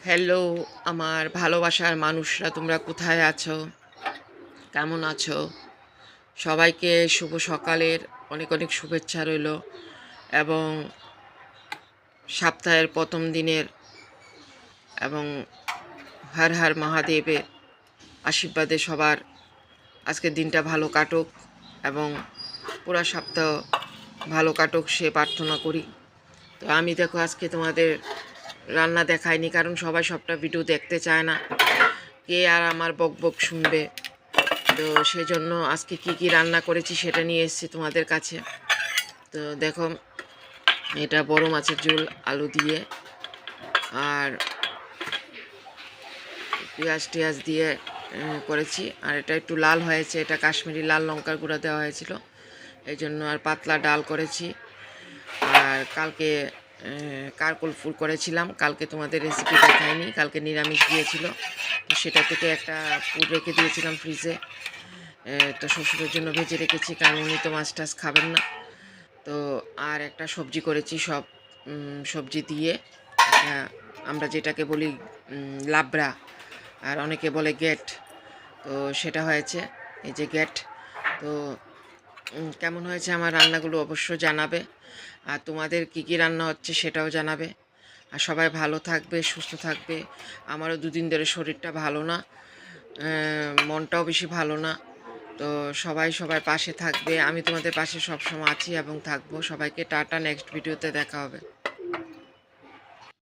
Hello আমার ভালোবাসার মানুষরা, তোমরা কোথায় আছো, কেমন আছো? সবাইকে শুভ সকালের অনেক অনেক শুভেচ্ছা রইল এবং সপ্তাহের প্রথম দিনের এবং হর হর মহাদেবের আশীর্বাদে সবার আজকের দিনটা ভালো কাটুক এবং পুরা সপ্তাহ ভালো কাটুক সে প্রার্থনা করি। তো আমি দেখো আজকে তোমাদের রান্না দেখাইনি, কারণ সবাই সবটা ভিডিও দেখতে চায় না, কে আর আমার বক বক শুনবে। তো সেজন্য আজকে কি কি রান্না করেছি সেটা নিয়ে এসেছি তোমাদের কাছে। তো দেখো, এটা বড় মাছের ঝোল আলু দিয়ে আর পেঁয়াজ টিয়াজ দিয়ে করেছি। আর এটা একটু লাল হয়েছে, এটা কাশ্মীরি লাল লঙ্কার গুঁড়া দেওয়া হয়েছিল এই জন্য। আর পাতলা ডাল করেছি। আর কালকে কারকল ফুল করেছিলাম, কালকে তোমাদের রেসিপি দেখায়নি, কালকে নিরামিষ দিয়েছিল, তো সেটা থেকে একটা ফুল রেখে দিয়েছিলাম ফ্রিজে। তো শ্বশুরের জন্য ভেজে রেখেছি, কারণ উনি তো মাছ টাছ খাবেন না। তো আর একটা সবজি করেছি, সব সবজি দিয়ে আমরা যেটাকে বলি লাবড়া, আর অনেকে বলে গেট। তো সেটা হয়েছে, এই যে গেট। তো কেমন হয়েছে আমার রান্নাগুলো অবশ্যই জানাবে, আর তোমাদের কি কি রান্না হচ্ছে সেটাও জানাবে। আর সবাই ভালো থাকবে, সুস্থ থাকবে। আমারও দুদিন ধরে শরীরটা ভালো না, মনটাও বেশি ভালো না। তো সবাই পাশে থাকবে, আমি তোমাদের পাশে সবসময় আছি এবং থাকবো। সবাইকে টাটা, নেক্সট ভিডিওতে দেখা হবে।